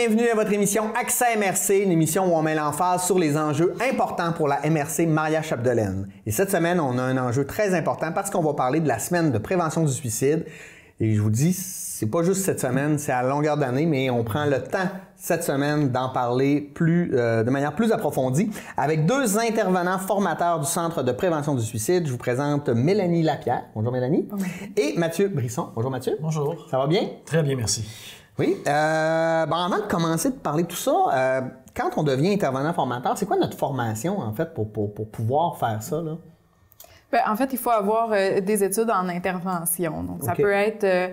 Bienvenue à votre émission Accès MRC, une émission où on met l'emphase sur les enjeux importants pour la MRC Maria-Chapdelaine. Et cette semaine, on a un enjeu très important parce qu'on va parler de la semaine de prévention du suicide. Et je vous dis, c'est pas juste cette semaine, c'est à longueur d'année, mais on prend le temps cette semaine d'en parler de manière plus approfondie avec deux intervenants formateurs du Centre de prévention du suicide. Je vous présente Mélanie Lapierre. Bonjour Mélanie. Bonjour. Et Mathieu Brisson. Bonjour Mathieu. Bonjour. Ça va bien? Très bien, merci. Oui. Avant de commencer de parler de tout ça, quand on devient intervenant formateur, c'est quoi notre formation en fait pour pouvoir faire ça, là? Bien, en fait, il faut avoir des études en intervention. Donc, ça peut être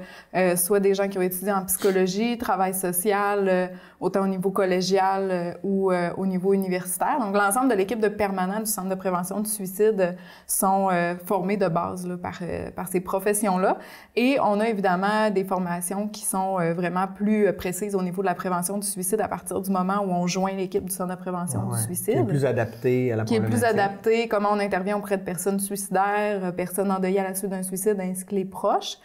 soit des gens qui ont étudié en psychologie, travail social, autant au niveau collégial ou au niveau universitaire. Donc, l'ensemble de l'équipe de permanents du Centre de prévention du suicide sont formés de base là, par ces professions-là. Et on a évidemment des formations qui sont vraiment plus précises au niveau de la prévention du suicide à partir du moment où on joint l'équipe du Centre de prévention du suicide. Qui est plus adapté à la problématique. Qui est plus adapté, comment on intervient auprès de personnes suicidaires, personnes endeuillées à la suite d'un suicide, ainsi que les proches.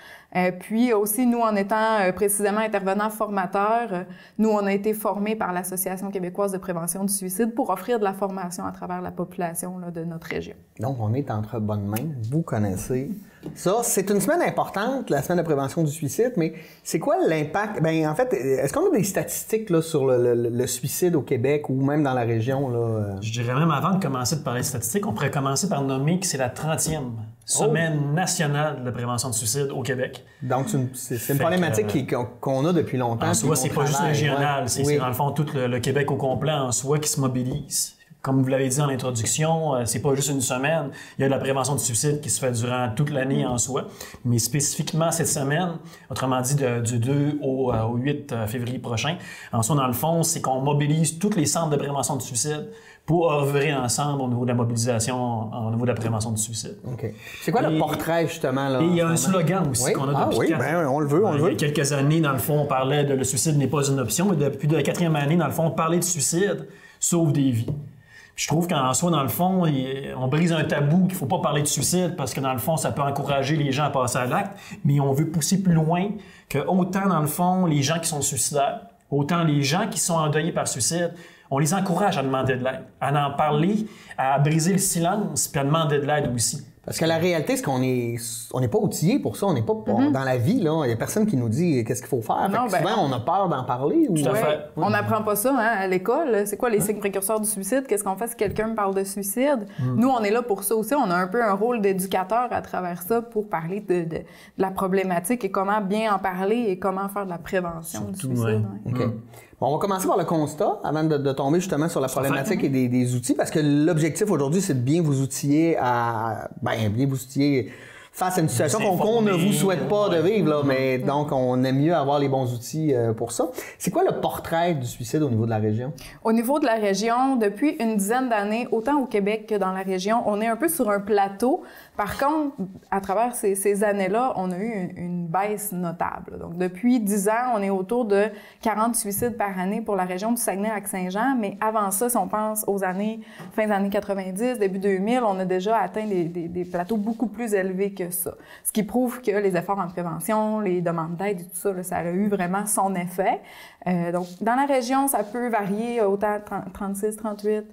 Puis aussi, nous, en étant précisément intervenants formateurs, nous, on a été formés par l'Association québécoise de prévention du suicide pour offrir de la formation à travers la population là, de notre région. Donc, on est entre bonnes mains. Vous connaissez ça. C'est une semaine importante, la semaine de prévention du suicide, mais c'est quoi l'impact? Bien, en fait, est-ce qu'on a des statistiques là, sur le suicide au Québec ou même dans la région? Là? Je dirais même avant de commencer de parler de statistiques, on pourrait commencer par nommer que c'est la 30e semaine nationale de prévention du suicide au Québec. Donc, c'est une problématique qu'on a depuis longtemps. En soi, c'est pas juste régional, c'est dans le fond tout le Québec au complet en soi qui se mobilise. Comme vous l'avez dit en introduction, c'est pas juste une semaine. Il y a de la prévention du suicide qui se fait durant toute l'année en soi. Mais spécifiquement cette semaine, autrement dit du 2 au 8 février prochain, en soi, dans le fond, c'est qu'on mobilise tous les centres de prévention du suicide pour œuvrer ensemble au niveau de la mobilisation, au niveau de la prévention du suicide. OK. C'est quoi le portrait, justement? Là, et il y a un slogan aussi qu'on a depuis on le veut, Il y a quelques années, dans le fond, on parlait de le suicide n'est pas une option, mais depuis la 4e année, dans le fond, parler de suicide sauve des vies. Je trouve qu'en soi, dans le fond, on brise un tabou qu'il ne faut pas parler de suicide parce que, dans le fond, ça peut encourager les gens à passer à l'acte, mais on veut pousser plus loin que autant, dans le fond, les gens qui sont suicidaires, autant les gens qui sont endeuillés par suicide, on les encourage à demander de l'aide, à en parler, à briser le silence, puis à demander de l'aide aussi. Parce que la réalité, c'est qu'on n'est pas outillé pour ça. On n'est pas dans la vie, là. Il n'y a personne qui nous dit qu'est-ce qu'il faut faire. Non, souvent, on a peur d'en parler. Tout à fait. On n'apprend pas ça à l'école. C'est quoi les signes précurseurs du suicide? Qu'est-ce qu'on fait si quelqu'un me parle de suicide? Nous, on est là pour ça aussi. On a un peu un rôle d'éducateur à travers ça pour parler de la problématique et comment bien en parler et comment faire de la prévention du suicide. OK. Bon, on va commencer par le constat avant de tomber justement sur la problématique et des outils, parce que l'objectif aujourd'hui, c'est de bien vous outiller face à une situation qu'on ne vous souhaite pas de vivre, là, mais donc on aime mieux avoir les bons outils pour ça. C'est quoi le portrait du suicide au niveau de la région? Au niveau de la région, depuis une dizaine d'années, autant au Québec que dans la région, on est un peu sur un plateau. Par contre, à travers ces années-là, on a eu une baisse notable. Donc, depuis 10 ans, on est autour de 40 suicides par année pour la région du Saguenay-Lac-Saint-Jean. Mais avant ça, si on pense aux fin des années 90, début 2000, on a déjà atteint des plateaux beaucoup plus élevés que ça. Ce qui prouve que les efforts en prévention, les demandes d'aide et tout ça, là, ça a eu vraiment son effet. Donc, dans la région, ça peut varier autant 36, 38,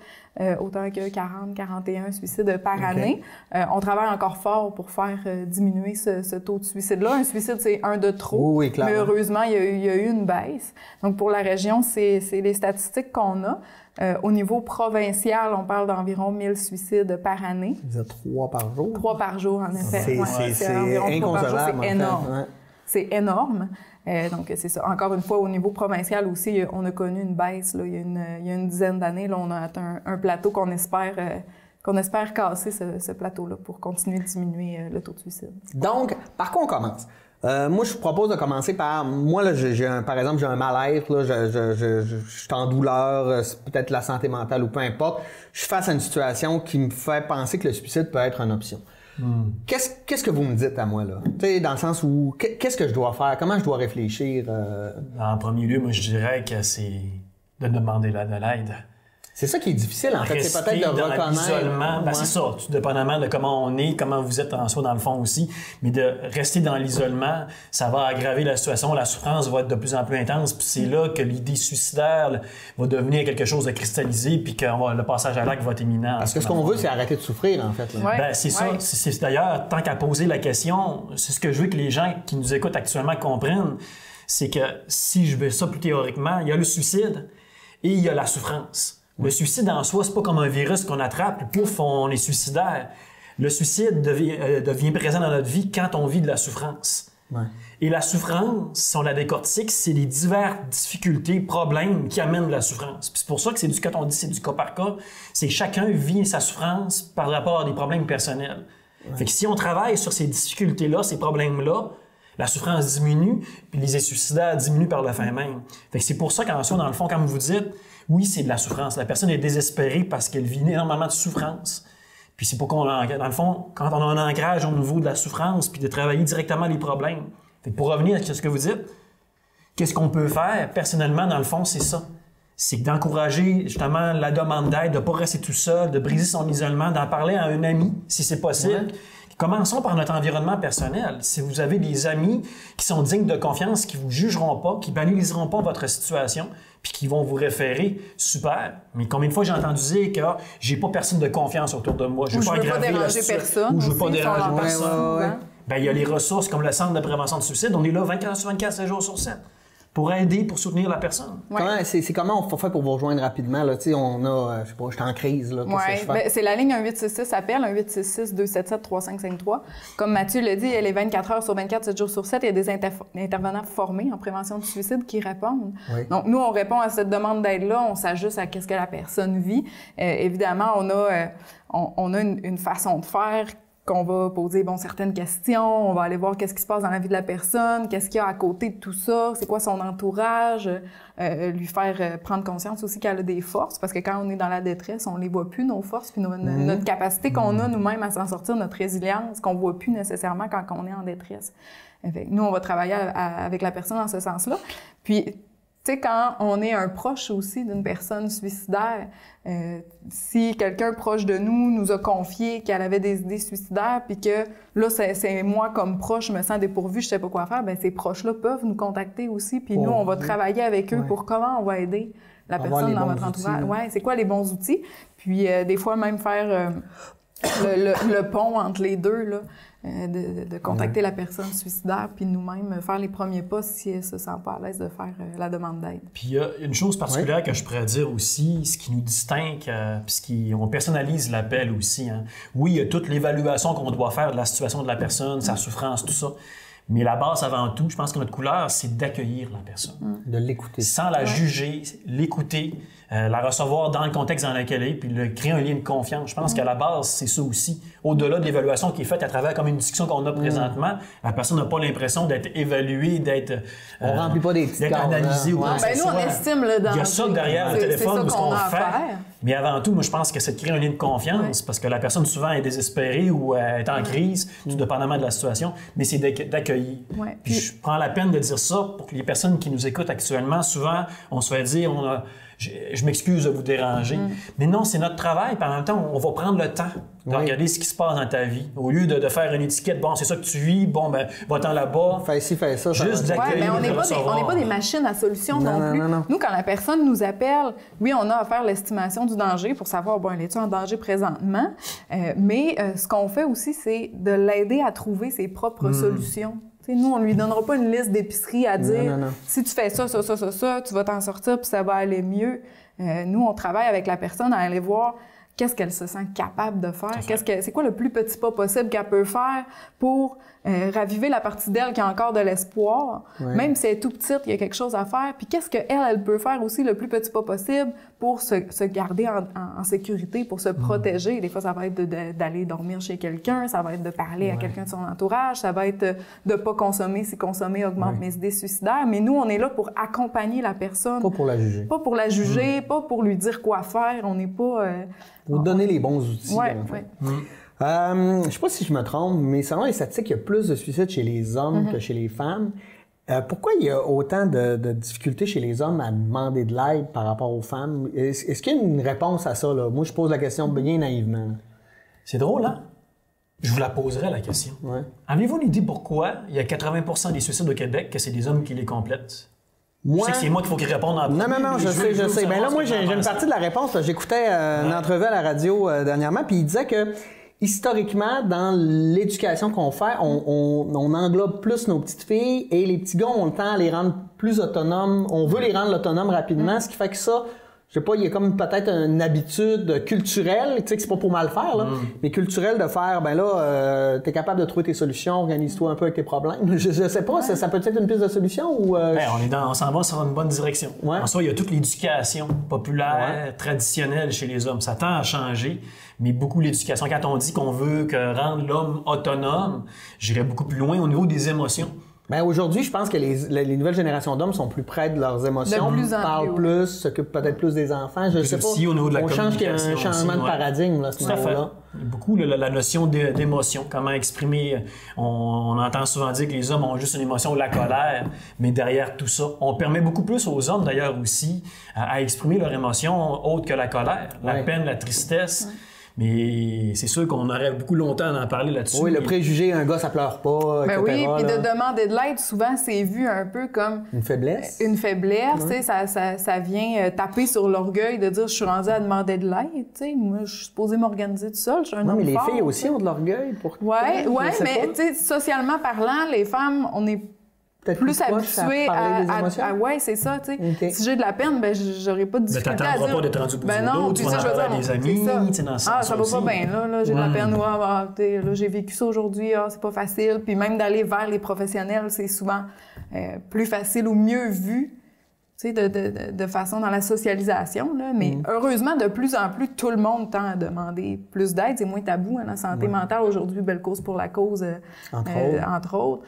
autant que 40, 41 suicides par année. On travaille encore fort pour faire diminuer ce taux de suicide-là. Un suicide, c'est un de trop. Oui, clairement. Mais heureusement, il y a eu une baisse. Donc, pour la région, c'est les statistiques qu'on a. Au niveau provincial, on parle d'environ 1000 suicides par année. Vous êtes 3 par jour? 3 par jour, en effet. C'est environ 3 par jour. inconcevable. C'est énorme. En fait. C'est énorme. Donc, c'est ça. Encore une fois, au niveau provincial aussi, on a connu une baisse. Là, il y a une dizaine d'années, là, on a atteint un plateau qu'on espère casser, ce plateau-là, pour continuer de diminuer le taux de suicide. Donc, par quoi on commence? Moi, je vous propose de commencer par... Moi, là, par exemple, j'ai un mal-être, là, je suis en douleur, c'est peut-être la santé mentale ou peu importe. Je suis face à une situation qui me fait penser que le suicide peut être une option. Qu'est-ce que vous me dites à moi, là? Tu sais, dans le sens où, qu'est-ce que je dois faire? Comment je dois réfléchir? En premier lieu, moi, je dirais que c'est de demander de l'aide. C'est ça qui est difficile, en fait. C'est peut-être de reconnaître. L'isolement, c'est ça, tout dépendamment de comment on est, comment vous êtes en soi dans le fond aussi. Mais de rester dans l'isolement, ça va aggraver la situation, la souffrance va être de plus en plus intense. Puis c'est là que l'idée suicidaire va devenir quelque chose de cristallisé, puis que le passage à l'acte va être imminent. Parce que ce qu'on veut, c'est arrêter de souffrir, en fait. C'est ça. C'est d'ailleurs, tant qu'à poser la question, c'est ce que je veux que les gens qui nous écoutent actuellement comprennent, c'est que si je veux ça plus théoriquement, il y a le suicide et il y a la souffrance. Le suicide en soi, c'est pas comme un virus qu'on attrape, puis pouf, on est suicidaire. Le suicide devient présent dans notre vie quand on vit de la souffrance. Ouais. Et la souffrance, si on la décortique, c'est les diverses difficultés, problèmes qui amènent de la souffrance. Puis c'est pour ça que quand on dit c'est du cas par cas, c'est chacun vit sa souffrance par rapport à des problèmes personnels. Ouais. Fait que si on travaille sur ces difficultés-là, ces problèmes-là, la souffrance diminue, puis les suicidaires diminuent par le fait même. Fait que c'est pour ça qu'en soi, dans le fond, comme vous dites, oui, c'est de la souffrance. La personne est désespérée parce qu'elle vit énormément de souffrance. Puis c'est pour qu'on, dans le fond, quand on a un ancrage au niveau de la souffrance, puis de travailler directement les problèmes. Fait que pour revenir à ce que vous dites, qu'est-ce qu'on peut faire? Personnellement, dans le fond, c'est ça. C'est d'encourager justement la demande d'aide, de ne pas rester tout seul, de briser son isolement, d'en parler à un ami, si c'est possible. Ouais. Commençons par notre environnement personnel. Si vous avez des amis qui sont dignes de confiance, qui ne vous jugeront pas, qui ne banaliseront pas votre situation, puis qui vont vous référer, super. Mais combien de fois j'ai entendu dire que j'ai pas personne de confiance autour de moi, je ne veux pas déranger personne, ou je ne veux pas déranger personne. Ben, il y a les ressources comme le Centre de prévention de suicide. On est là 24 sur 24, 7 jours sur 7. Pour aider, pour soutenir la personne. Ouais. Comment on fait pour vous rejoindre rapidement? Là? On a, je sais pas, je suis en crise. Là, c'est la ligne 1866, appelle 1866-277-3553. Comme Mathieu l'a dit, elle est 24 heures sur 24, 7 jours sur 7. Il y a des intervenants formés en prévention du suicide qui répondent. Oui. Donc, nous, on répond à cette demande d'aide-là. On s'ajuste à ce que la personne vit. Évidemment, on a une façon de faire qu'on va poser certaines questions, on va aller voir qu'est-ce qui se passe dans la vie de la personne, qu'est-ce qu'il y a à côté de tout ça, c'est quoi son entourage, lui faire prendre conscience aussi qu'elle a des forces, parce que quand on est dans la détresse, on les voit plus, nos forces, puis notre capacité qu'on a nous-mêmes à s'en sortir, notre résilience, qu'on voit plus nécessairement quand on est en détresse. Nous, on va travailler avec la personne dans ce sens-là. Puis, tu sais, quand on est un proche aussi d'une personne suicidaire, si quelqu'un proche de nous a confié qu'elle avait des idées suicidaires, puis que là, c'est moi comme proche, je me sens dépourvue, je sais pas quoi faire, bien, ces proches-là peuvent nous contacter aussi, puis nous, on va travailler avec eux pour comment on va aider la personne dans votre entourage. Ouais, c'est quoi les bons outils? Puis des fois, même faire le pont entre les deux, là. De contacter la personne suicidaire, puis nous-mêmes faire les premiers pas si elle ne se sent pas à l'aise de faire la demande d'aide. Puis il y a une chose particulière que je pourrais dire aussi, ce qui nous distingue, puis on personnalise l'appel aussi. Hein. Oui, il y a toute l'évaluation qu'on doit faire de la situation de la personne, sa souffrance, tout ça. Mais la base avant tout, je pense que notre couleur, c'est d'accueillir la personne. De l'écouter. Sans la juger, l'écouter, la recevoir dans le contexte dans lequel elle est, puis créer un lien de confiance. Je pense qu'à la base, c'est ça aussi. Au-delà de l'évaluation qui est faite à travers comme une discussion qu'on a présentement, la personne n'a pas l'impression d'être évaluée, d'être on remplit pas des petites analysée. Nous, on estime le danger. Il y a ça derrière le téléphone, ce qu'on fait. Mais avant tout, moi, je pense que c'est de créer un lien de confiance, parce que la personne souvent est désespérée ou est en crise, tout dépendamment de la situation, mais c'est d'accueillir. Ouais. Puis je prends la peine de dire ça pour que les personnes qui nous écoutent actuellement, souvent, on se fait dire, je m'excuse de vous déranger. Mais non, c'est notre travail. Puis en même temps, on va prendre le temps de regarder ce qui se passe dans ta vie. Au lieu de faire une étiquette, bon, c'est ça que tu vis, bon, ben, va-t'en là-bas. Fais ci, fais ça. Juste d'accueillir. Mais on n'est pas des machines à solution non plus. Non. Nous, quand la personne nous appelle, oui, on a à faire l'estimation du danger pour savoir, bon, elle est-tu en danger présentement? Mais ce qu'on fait aussi, c'est de l'aider à trouver ses propres solutions. T'sais, nous, on ne lui donnera pas une liste d'épicerie à dire si tu fais ça, tu vas t'en sortir puis ça va aller mieux. Nous, on travaille avec la personne à aller voir qu'est-ce qu'elle se sent capable de faire, c'est quoi le plus petit pas possible qu'elle peut faire pour raviver la partie d'elle qui a encore de l'espoir. Même si elle est tout petite, il y a quelque chose à faire. Puis qu'est-ce qu'elle peut faire aussi le plus petit pas possible pour se garder en sécurité, pour se protéger. Des fois, ça va être d'aller dormir chez quelqu'un, ça va être de parler à quelqu'un de son entourage, ça va être de ne pas consommer si consommer augmente mes idées suicidaires. Mais nous, on est là pour accompagner la personne. Pas pour la juger. Pas pour la juger, pas pour lui dire quoi faire. On n'est pas... pour donner les bons outils. Je sais pas si je me trompe, mais selon les statistiques, il y a plus de suicides chez les hommes que chez les femmes. Pourquoi il y a autant de difficultés chez les hommes à demander de l'aide par rapport aux femmes? Est-ce qu'il y a une réponse à ça, là? Moi, je pose la question bien naïvement. C'est drôle, hein? Je vous la poserai, la question. Ouais. Avez-vous une idée pourquoi il y a 80% des suicides au Québec que c'est des hommes qui les complètent? Moi... Je sais que c'est moi qu'il faut qu'ils répondent en premier. Non, je sais. Ben là, moi, j'ai une partie de la réponse. J'écoutais une entrevue à la radio dernièrement, puis il disait que historiquement, dans l'éducation qu'on fait, on englobe plus nos petites filles et les petits gars, on le tend à les rendre plus autonomes. On veut les rendre autonomes rapidement, ce qui fait que ça, je sais pas, il y a comme peut-être une habitude culturelle, tu sais que c'est pas pour mal faire, là, mais culturelle de faire, ben là, t'es capable de trouver tes solutions, organise-toi un peu avec tes problèmes. Je sais pas, ça peut être une piste de solution ou... on s'en va sur une bonne direction. Ouais. En soi, il y a toute l'éducation populaire, traditionnelle chez les hommes. Ça tend à changer, mais beaucoup l'éducation. Quand on dit qu'on veut rendre l'homme autonome, j'irais beaucoup plus loin au niveau des émotions. Ben aujourd'hui, je pense que les nouvelles générations d'hommes sont plus près de leurs émotions, parlent plus, s'occupent peut-être plus des enfants. Je sais pas. Aussi au niveau de la change qu'il y a un changement de paradigme là, à ce moment-là. Beaucoup la notion d'émotion, comment exprimer. On entend souvent dire que les hommes ont juste une émotion, la colère, mais derrière tout ça, on permet beaucoup plus aux hommes d'ailleurs aussi à exprimer leur émotion autre que la colère, la peine, la tristesse. Mais c'est sûr qu'on aurait beaucoup longtemps à en parler là-dessus. Oui, le préjugé, un gars, ça pleure pas, etc. Oui, puis de demander de l'aide, souvent, c'est vu un peu comme... Une faiblesse. Une faiblesse, tu sais, ça vient taper sur l'orgueil de dire « je suis rendu à demander de l'aide », tu sais. Moi, je suis supposée m'organiser tout seul, je suis un homme mais les fort, filles aussi ont de l'orgueil pour... Oui, mais tu sais, socialement parlant, les femmes, on est... plus habitué à ouais, c'est ça, tu sais. Okay. Si j'ai de la peine, ben j'aurais pas de difficulté à dire. Pas d'être rendu au bout du non, tu vas en parler à des amis, tu sais, dans ce ça va pas bien, là, j'ai de la peine, là, j'ai vécu ça aujourd'hui, c'est pas facile. Puis même d'aller vers les professionnels, c'est souvent plus facile ou mieux vu, tu sais, de façon dans la socialisation, là. Mais heureusement, de plus en plus, tout le monde tend à demander plus d'aide. C'est moins tabou, hein, la santé mentale. Aujourd'hui, belle cause pour la cause, entre autres.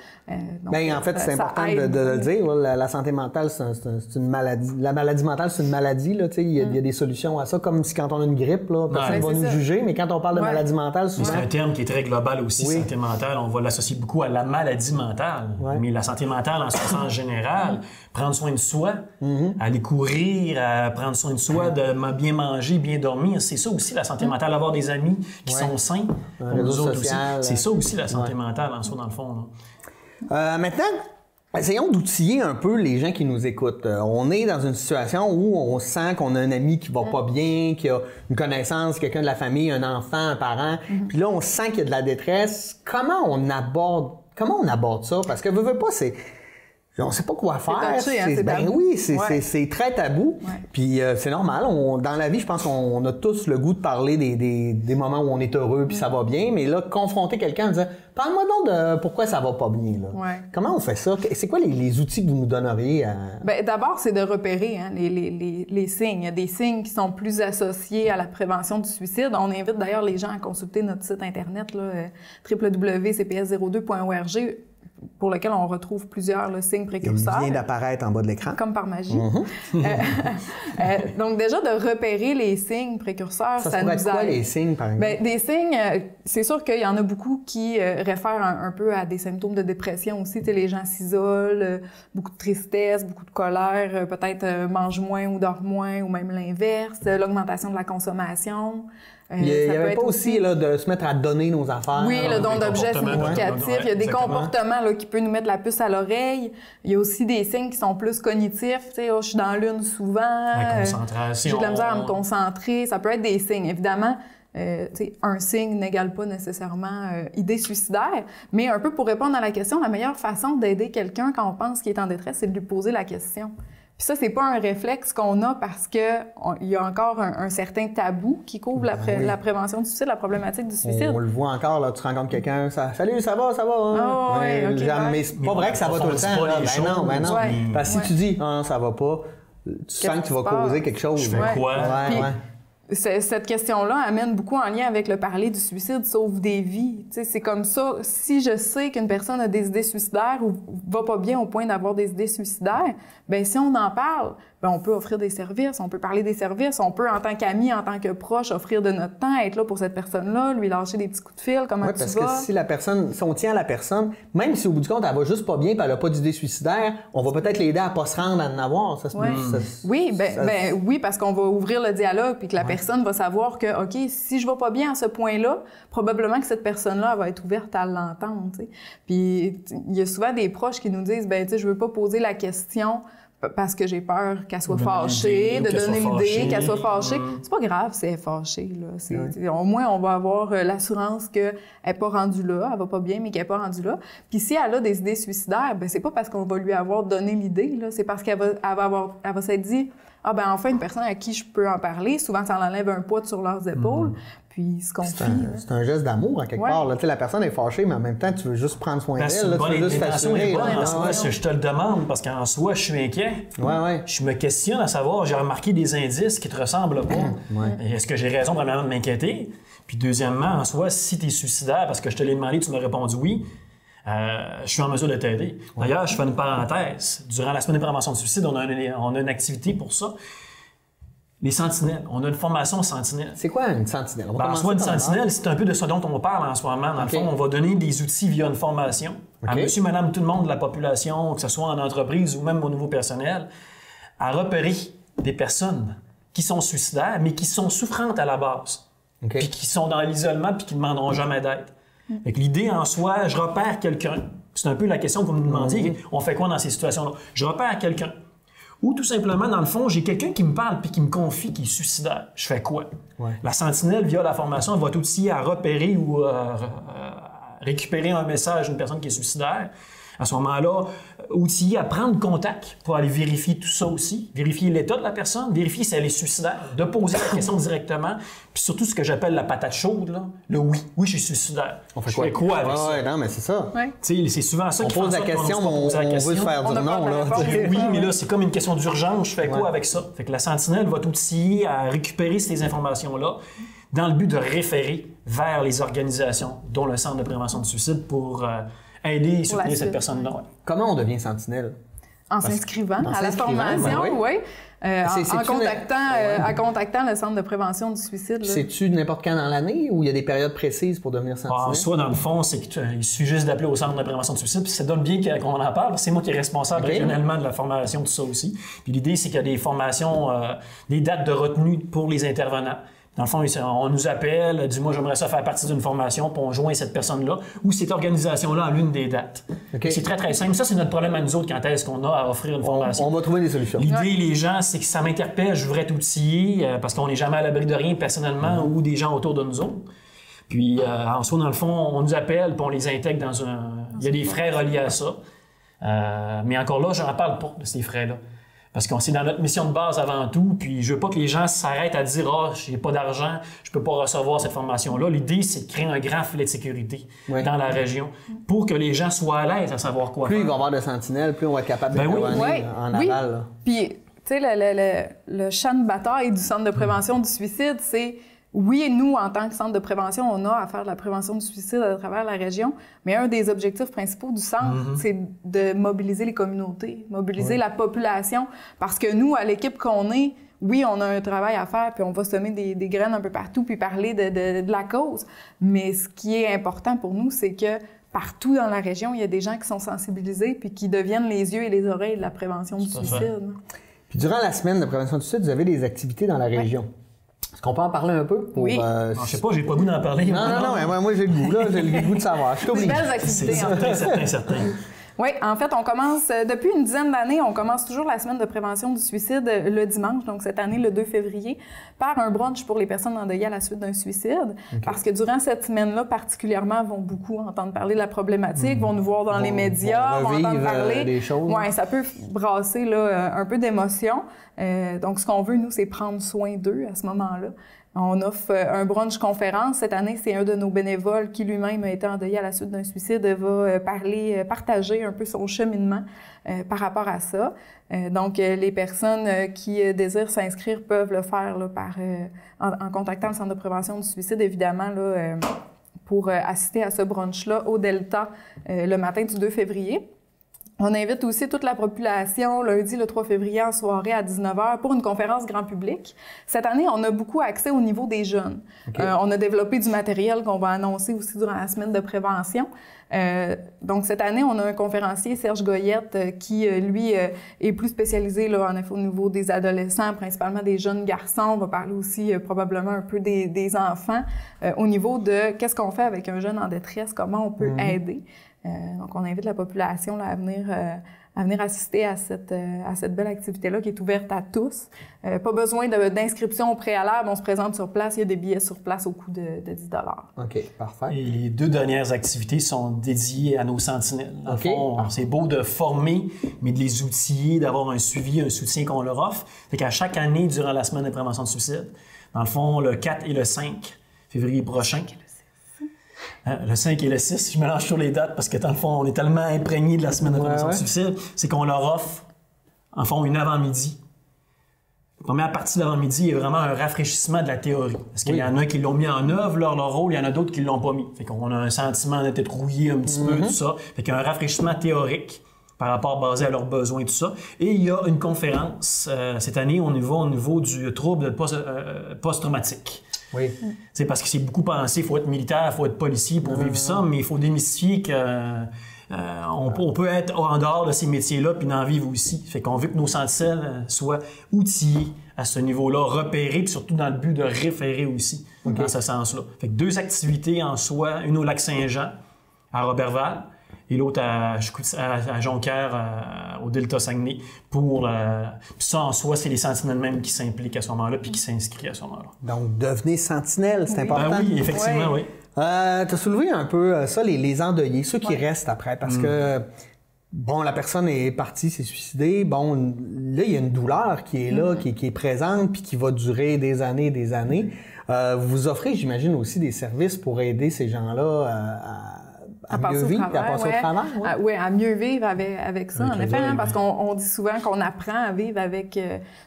Donc, en fait, c'est important de le dire. La santé mentale, c'est une maladie. La maladie mentale, c'est une maladie. Là, il y a des solutions à ça, comme si quand on a une grippe, là, personne ne va nous juger. Mais quand on parle de maladie mentale, souvent... C'est un terme qui est très global aussi, santé mentale. On va l'associer beaucoup à la maladie mentale. Mais la santé mentale, en son sens général, prendre soin de soi, aller courir, à prendre soin de soi, de bien manger, bien dormir, c'est ça aussi la santé mentale. Avoir des amis qui sont sains, comme nous autres aussi. C'est ça aussi la santé mentale en soi, dans le fond. Maintenant, essayons d'outiller un peu les gens qui nous écoutent. On est dans une situation où on sent qu'on a un ami qui va pas bien, qui a une connaissance, quelqu'un de la famille, un enfant, un parent. Puis là, on sent qu'il y a de la détresse. Comment on aborde ça? Parce que veux pas, on sait pas quoi faire. C'est touché, c'est tabou. Oui, c'est très tabou. Puis c'est normal. Dans la vie, je pense qu'on a tous le goût de parler des moments où on est heureux puis ça va bien. Mais là, confronter quelqu'un en disant « Parle-moi donc de pourquoi ça va pas bien. » Comment on fait ça? C'est quoi les outils que vous nous donneriez? D'abord, c'est de repérer les signes. Il y a des signes qui sont plus associés à la prévention du suicide. On invite d'ailleurs les gens à consulter notre site Internet, www.cps02.org, pour lequel on retrouve plusieurs signes précurseurs. Il vient d'apparaître en bas de l'écran. Comme par magie. Donc déjà, de repérer les signes précurseurs, ça nous aide. Quoi, les signes, par exemple? Des signes, c'est sûr qu'il y en a beaucoup qui réfèrent un peu à des symptômes de dépression aussi. Tu sais, les gens s'isolent, beaucoup de tristesse, beaucoup de colère, peut-être mangent moins ou dorment moins, ou même l'inverse, l'augmentation de la consommation. Il n'y avait pas aussi là, de se mettre à donner nos affaires. Oui, le don d'objets significatifs. Il y a des comportements là, qui peuvent nous mettre la puce à l'oreille. Il y a aussi des signes qui sont plus cognitifs. Tu sais, je suis dans l'une souvent. La concentration. J'ai de la misère à me concentrer. Ça peut être des signes. Évidemment, un signe n'égale pas nécessairement idée suicidaire. Mais un peu pour répondre à la question, la meilleure façon d'aider quelqu'un quand on pense qu'il est en détresse, c'est de lui poser la question. Puis ça, c'est pas un réflexe qu'on a parce qu'il y a encore un certain tabou qui couvre la prévention du suicide, la problématique du suicide. On le voit encore, là, tu rencontres quelqu'un, salut, ça va, hein? Oh, mais c'est pas vrai que ça va tout le temps. Là. Ben non. Parce que si tu dis, ça va pas, tu sens que tu vas causer quelque chose. Je fais quoi? Cette question-là amène beaucoup en lien avec le parler du suicide sauve des vies. T'sais, c'est comme ça, si je sais qu'une personne a des idées suicidaires ou va pas bien au point d'avoir des idées suicidaires, ben si on en parle, ben, on peut offrir des services, on peut parler des services, on peut, en tant qu'ami, en tant que proche, offrir de notre temps, être là pour cette personne-là, lui lâcher des petits coups de fil, comment tu vas. Parce que si on tient à la personne, même si au bout du compte, elle va juste pas bien et elle n'a pas d'idée suicidaire, on va peut-être l'aider à pas se rendre à en avoir. Oui, parce qu'on va ouvrir le dialogue puis que la personne va savoir que, OK, si je vais pas bien à ce point-là, probablement que cette personne-là elle va être ouverte à l'entendre, tu sais. Puis il y a souvent des proches qui nous disent, ben tu sais, je veux pas poser la question parce que j'ai peur qu'elle soit fâchée, de donner l'idée, qu'elle soit fâchée. C'est pas grave si elle est fâchée, là. Au moins, on va avoir l'assurance qu'elle n'est pas rendue là, elle va pas bien, mais qu'elle n'est pas rendue là. Puis si elle a des idées suicidaires, ben c'est pas parce qu'on va lui avoir donné l'idée, là, c'est parce qu'elle va s'être dit, ah ben enfin une personne à qui je peux en parler. Souvent, ça enlève un poids sur leurs épaules. Puis ils se confient. C'est un geste d'amour, en quelque part. Là. La personne est fâchée, mais en même temps, tu veux juste prendre soin d'elle. Tu veux juste t'assurer. Je te le demande, parce qu'en soi, je suis inquiet. Je me questionne à savoir, j'ai remarqué des indices qui te ressemblent pas. Est-ce que j'ai raison, premièrement, de m'inquiéter? Puis deuxièmement, en soi, si tu es suicidaire, parce que je te l'ai demandé, tu m'as répondu oui, je suis en mesure de t'aider. D'ailleurs, je fais une parenthèse. Durant la semaine de prévention de suicide, on a une activité pour ça. Les sentinelles. On a une formation sentinelle. C'est quoi une sentinelle? En soi, une sentinelle, c'est un peu de ce dont on parle en ce moment. Dans le fond, on va donner des outils via une formation à monsieur, madame, tout le monde de la population, que ce soit en entreprise ou même au niveau personnel, à repérer des personnes qui sont suicidaires, mais qui sont souffrantes à la base. Puis qui sont dans l'isolement puis qui ne demanderont jamais d'aide. L'idée en soi, je repère quelqu'un. C'est un peu la question que vous me demandiez. On fait quoi dans ces situations-là? Je repère quelqu'un. Ou tout simplement, dans le fond, j'ai quelqu'un qui me parle puis qui me confie qu'il est suicidaire. Je fais quoi? La sentinelle, via la formation, elle va outiller à repérer ou à récupérer un message d'une personne qui est suicidaire. À ce moment-là, outiller à prendre contact pour aller vérifier tout ça aussi, vérifier l'état de la personne, vérifier si elle est suicidaire, de poser la question directement, puis surtout ce que j'appelle la patate chaude, là, le oui. Oui, je suis suicidaire. On fait quoi avec ça? Non, mais c'est ça. C'est souvent ça qui pose la question, on veut se faire dire non. Là. Oui, mais là, c'est comme une question d'urgence. Je fais quoi avec ça? Fait que la sentinelle va t'outiller à récupérer ces informations-là dans le but de référer vers les organisations, dont le Centre de prévention du suicide, pour aider et soutenir cette personne-là. Comment on devient sentinelle? En s'inscrivant à la formation, oui. En contactant le Centre de prévention du suicide. C'est-tu n'importe quand dans l'année ou il y a des périodes précises pour devenir sentinelle? Soit dans le fond, c'est qu'il suffit juste d'appeler au Centre de prévention du suicide, puis ça donne bien qu'on en parle. C'est moi qui est responsable régionalement de la formation, tout ça aussi. Puis l'idée, c'est qu'il y a des formations, des dates de retenue pour les intervenants. Dans le fond, on nous appelle, dit « Moi, j'aimerais ça faire partie d'une formation », puis on joint cette personne-là ou cette organisation-là à l'une des dates. C'est très, très simple. Ça, c'est notre problème à nous autres quand est-ce qu'on a à offrir une formation. On va trouver des solutions. L'idée, les gens, c'est que ça m'interpelle, je voudrais t'outiller, parce qu'on n'est jamais à l'abri de rien personnellement ou des gens autour de nous autres. Puis, en soi, dans le fond, on nous appelle, puis on les intègre dans un... Il y a des frais reliés à ça. Mais encore là, je n'en parle pas de ces frais-là. Parce qu'on c'est dans notre mission de base avant tout, puis je veux pas que les gens s'arrêtent à dire « Ah, j'ai pas d'argent, je peux pas recevoir cette formation-là ». L'idée, c'est de créer un grand filet de sécurité dans la région pour que les gens soient à l'aise à savoir quoi faire. Plus il va y avoir de sentinelles, plus on va être capable d'intervenir en aval. Puis, tu sais, le champ de bataille du Centre de prévention du suicide, c'est... Oui, nous, en tant que centre de prévention, on a à faire de la prévention du suicide à travers la région, mais un des objectifs principaux du centre, c'est de mobiliser les communautés, mobiliser la population, parce que nous, à l'équipe qu'on est, oui, on a un travail à faire, puis on va semer des graines un peu partout, puis parler de la cause, mais ce qui est important pour nous, c'est que partout dans la région, il y a des gens qui sont sensibilisés, puis qui deviennent les yeux et les oreilles de la prévention du suicide. Puis durant la semaine de prévention du suicide, vous avez des activités dans la région. Est-ce qu'on peut en parler un peu? Oui. Je sais pas, j'ai pas le goût d'en parler. Non, mais moi j'ai le goût, là. J'ai le goût de savoir. Je des belles activités. C'est certain. Oui, en fait, on commence, depuis une dizaine d'années, on commence toujours la semaine de prévention du suicide le dimanche, donc cette année, le 2 février, par un brunch pour les personnes endeuillées à la suite d'un suicide. Parce que durant cette semaine-là, particulièrement, vont beaucoup entendre parler de la problématique, vont nous voir dans les médias, vont entendre parler. Des choses. Oui, ça peut brasser là, un peu d'émotion. Donc, ce qu'on veut, nous, c'est prendre soin d'eux à ce moment-là. On offre un brunch conférence. Cette année, c'est un de nos bénévoles qui lui-même a été endeuillé à la suite d'un suicide, va partager un peu son cheminement par rapport à ça. Donc, les personnes qui désirent s'inscrire peuvent le faire là, en contactant le Centre de prévention du suicide, évidemment, là, pour assister à ce brunch-là au Delta le matin du 2 février. On invite aussi toute la population lundi, le 3 février, en soirée à 19h pour une conférence grand public. Cette année, on a beaucoup accès au niveau des jeunes. Okay. On a développé du matériel qu'on va annoncer aussi durant la semaine de prévention. Donc, cette année, on a un conférencier, Serge Goyette, qui, lui, est plus spécialisé là, en effet, au niveau des adolescents, principalement des jeunes garçons. On va parler aussi probablement un peu des enfants, au niveau de qu'est-ce qu'on fait avec un jeune en détresse, comment on peut aider. Donc, on invite la population là, à venir assister à cette belle activité-là qui est ouverte à tous. Pas besoin d'inscription au préalable. On se présente sur place. Il y a des billets sur place au coût de 10 $. OK, parfait. Et les 2 dernières activités sont dédiées à nos sentinelles. Dans le fond, c'est beau de former, mais de les outiller, d'avoir un suivi, un soutien qu'on leur offre. Fait qu'à chaque année, durant la semaine de prévention du suicide, dans le fond, le 4 et le 5 février prochain, le 5 et le 6, je mélange sur les dates parce que dans le fond, on est tellement imprégné de la semaine de prévention du suicide, c'est qu'on leur offre, en fond, une avant-midi. La première partie de l'avant-midi est vraiment un rafraîchissement de la théorie. Parce qu'il y en a qui l'ont mis en œuvre, leur rôle, il y en a d'autres qui ne l'ont pas mis. Fait qu'on a un sentiment d'être rouillé un petit peu, tout ça. Fait qu'il y a un rafraîchissement théorique par rapport basé à leurs besoins, tout ça. Et il y a une conférence cette année au niveau du trouble post-traumatique. Oui. C'est parce que c'est beaucoup pensé, il faut être militaire, il faut être policier pour vivre ça, mais il faut démystifier qu'on peut être en dehors de ces métiers-là puis d'en vivre aussi. Fait qu'on veut que nos sentinelles soient outillés à ce niveau-là, repérés, puis surtout dans le but de référer aussi, dans ce sens-là. Fait que 2 activités en soi, une au Lac-Saint-Jean, à Roberval, et l'autre à Jonquière, au Delta Saguenay. Puis ça, en soi, c'est les sentinelles même qui s'impliquent à ce moment-là puis qui s'inscrivent à ce moment-là. Donc, devenez sentinelle, c'est important. Ben oui, effectivement, oui. Tu as soulevé un peu ça, les endeuillés, ceux qui restent après, parce que, bon, la personne est partie, s'est suicidée. Bon, là, il y a une douleur qui est là, qui est présente, puis qui va durer des années et des années. Vous offrez, j'imagine, aussi des services pour aider ces gens-là à mieux vivre, à passer au travers. Oui, à mieux vivre avec ça, en effet, parce qu'on dit souvent qu'on apprend à vivre avec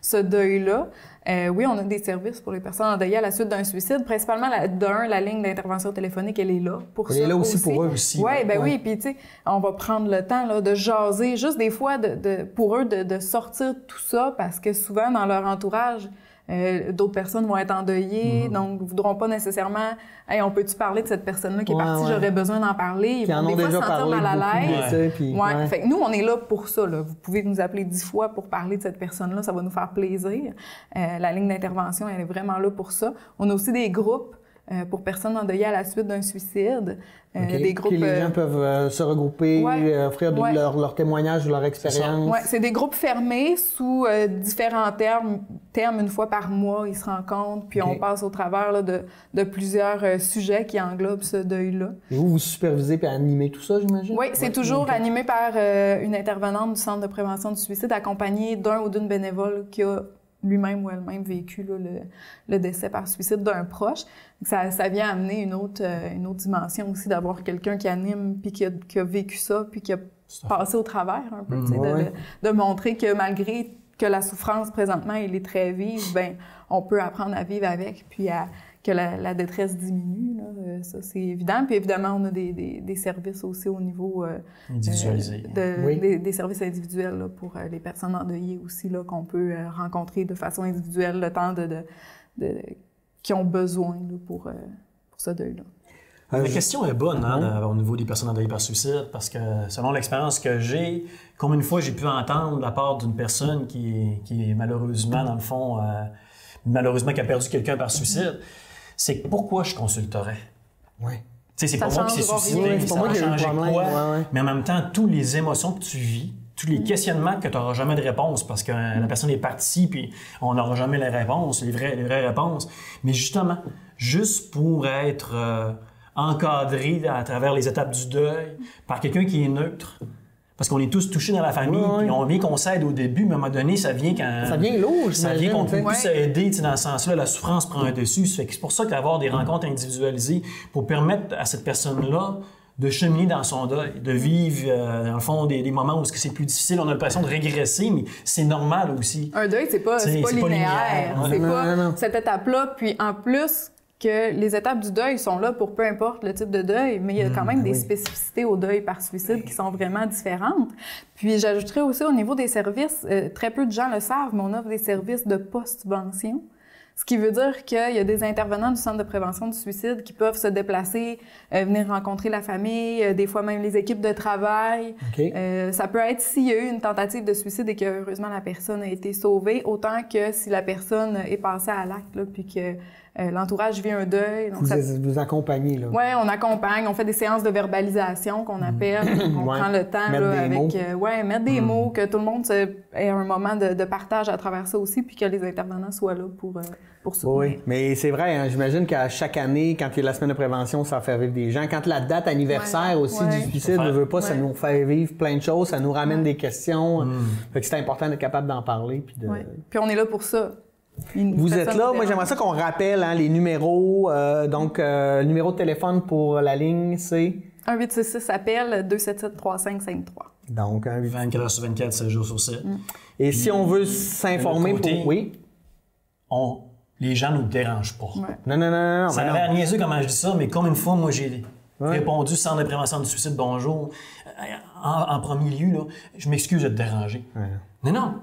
ce deuil-là. Oui, on a des services pour les personnes endeuillées à la suite d'un suicide. Principalement, la ligne d'intervention téléphonique, elle est là pour ça. Elle est là aussi pour eux aussi. Oui, puis tu sais, on va prendre le temps là, de jaser, juste des fois, pour eux, de sortir tout ça, parce que souvent, dans leur entourage, d'autres personnes vont être endeuillées, donc ne voudront pas nécessairement « Hey, on peut-tu parler de cette personne-là qui est partie? J'aurais besoin d'en parler. » Ils vont des fois se sentir mal à l'aise. Fait que nous, on est là pour ça. Là. Vous pouvez nous appeler 10 fois pour parler de cette personne-là. Ça va nous faire plaisir. La ligne d'intervention, elle est vraiment là pour ça. On a aussi des groupes pour personnes endeuillées à la suite d'un suicide. Des groupes, puis les gens peuvent se regrouper, offrir leur témoignage, leur expérience. Oui, c'est des groupes fermés sous différents termes. Une fois par mois, ils se rencontrent, puis on passe au travers là, de plusieurs sujets qui englobent ce deuil-là. Et vous supervisez et animez tout ça, j'imagine? Oui, c'est toujours animé par une intervenante du Centre de prévention du suicide, accompagnée d'un ou d'une bénévole qui a lui-même ou elle-même vécu là, le décès par suicide d'un proche. Ça vient amener une autre dimension aussi d'avoir quelqu'un qui anime puis qui a vécu ça puis qui a passé au travers un peu, de montrer que malgré que la souffrance présentement elle est très vive, ben on peut apprendre à vivre avec puis que la détresse diminue. Là, ça, c'est évident. Puis évidemment, on a des services aussi au niveau individualisé. Des services individuels là, pour les personnes endeuillées aussi, là, qu'on peut rencontrer de façon individuelle le temps qui ont besoin là, pour ce deuil-là. La question est bonne au niveau des personnes endeuillées par suicide, parce que selon l'expérience que j'ai, combien de fois j'ai pu entendre de la part d'une personne qui est malheureusement, dans le fond, qui a perdu quelqu'un par suicide, c'est pourquoi je consulterais. Oui. Tu sais, c'est pas moi qui s'est suicidé, ça va changer quoi, mais en même temps, toutes les émotions que tu vis, tous les questionnements que tu n'auras jamais de réponse parce que la personne est partie puis on n'aura jamais les réponses, les vraies réponses. Mais justement, juste pour être encadré à travers les étapes du deuil par quelqu'un qui est neutre. Parce qu'on est tous touchés dans la famille, puis on vient qu'on s'aide au début, mais à un moment donné, ça vient quand... Ça vient lourd, ça vient qu'on peut plus s'aider, dans ce sens-là, la souffrance prend un dessus. C'est pour ça qu'avoir des rencontres individualisées pour permettre à cette personne-là de cheminer dans son deuil, de vivre, dans le fond, des moments où c'est plus difficile, on a l'impression de régresser, mais c'est normal aussi. Un deuil, c'est pas linéaire. C'est pas cette étape-là, puis en plus... que les étapes du deuil sont là pour peu importe le type de deuil, mais il y a quand même des spécificités au deuil par suicide qui sont vraiment différentes. Puis j'ajouterais aussi au niveau des services, très peu de gens le savent, mais on offre des services de post-subvention. Ce qui veut dire qu'il y a des intervenants du Centre de prévention du suicide qui peuvent se déplacer, venir rencontrer la famille, des fois même les équipes de travail. Okay. Ça peut être s'il y a eu une tentative de suicide et que heureusement la personne a été sauvée, autant que si la personne est passée à l'acte, là, puis que l'entourage vit un deuil. Donc vous accompagnez, là? Oui, on accompagne, on fait des séances de verbalisation qu'on appelle, on prend le temps mettre là, des avec mots. Mettre des mots, que tout le monde ait un moment de partage à travers ça aussi, puis que les intervenants soient là pour soutenir. Oui, mais c'est vrai, hein, j'imagine qu'à chaque année, quand il y a la semaine de prévention, ça fait vivre des gens. Quand la date anniversaire aussi du suicide ne veut pas, ça nous fait vivre plein de choses, ça nous ramène des questions. Fait que c'est important d'être capable d'en parler. Puis on est là pour ça. Vous êtes là. Moi, j'aimerais ça qu'on rappelle les numéros. Le numéro de téléphone pour la ligne, c'est... 1-866 appel 277-3553. Donc, 24 heures sur 24, 7 jours sur 7. Et si on veut s'informer pour... Oui? Les gens ne nous dérangent pas. Ouais. Non. Ça a l'air niaiseux comment je dis ça, mais comme une fois, moi, j'ai répondu Centre de prévention du suicide, bonjour. En premier lieu, là, je m'excuse de te déranger. Ouais. Non.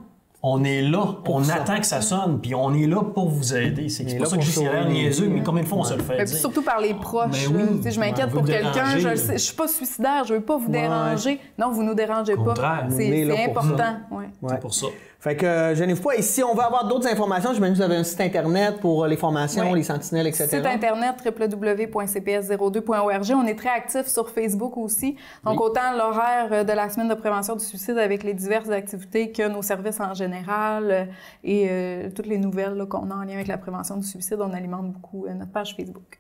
On est là, on attend que ça sonne, puis on est là pour vous aider. C'est pour ça que je dis c'est niaiseux, mais combien de fois on se le fait dire? Puis surtout par les proches. Oui, je m'inquiète pour quelqu'un, je suis pas suicidaire, je veux pas vous déranger. Non, vous nous dérangez pas. C'est important. C'est pour ça. Fait que gênez-vous pas. Et si on veut avoir d'autres informations, j'imagine que vous avez un site Internet pour les formations, les sentinelles, etc. Site Internet www.cps02.org. On est très actifs sur Facebook aussi. Donc, autant l'horaire de la semaine de prévention du suicide avec les diverses activités que nos services en général et toutes les nouvelles qu'on a en lien avec la prévention du suicide, on alimente beaucoup notre page Facebook.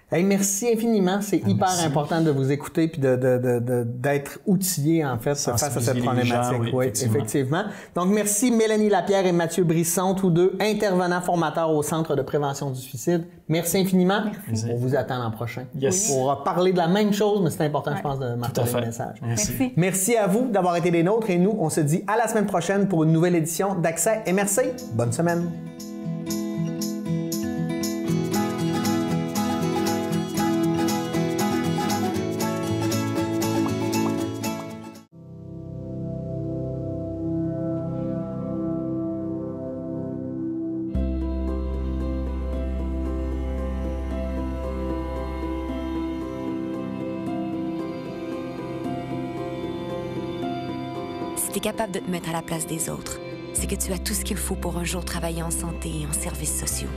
Hey, merci infiniment. C'est hyper important de vous écouter puis d'être outillé, en fait, face à cette problématique. Oui, effectivement. Donc, merci Mélanie Lapierre et Mathieu Brisson, tous deux intervenants formateurs au Centre de prévention du suicide. Merci infiniment. Merci. On vous attend l'an prochain. Yes. Pour parler de la même chose, mais c'est important, je pense, de marteler le message. Merci. Merci à vous d'avoir été des nôtres et nous, on se dit à la semaine prochaine pour une nouvelle édition d'Accès MRC. Bonne semaine. Si tu es capable de te mettre à la place des autres, c'est que tu as tout ce qu'il faut pour un jour travailler en santé et en services sociaux.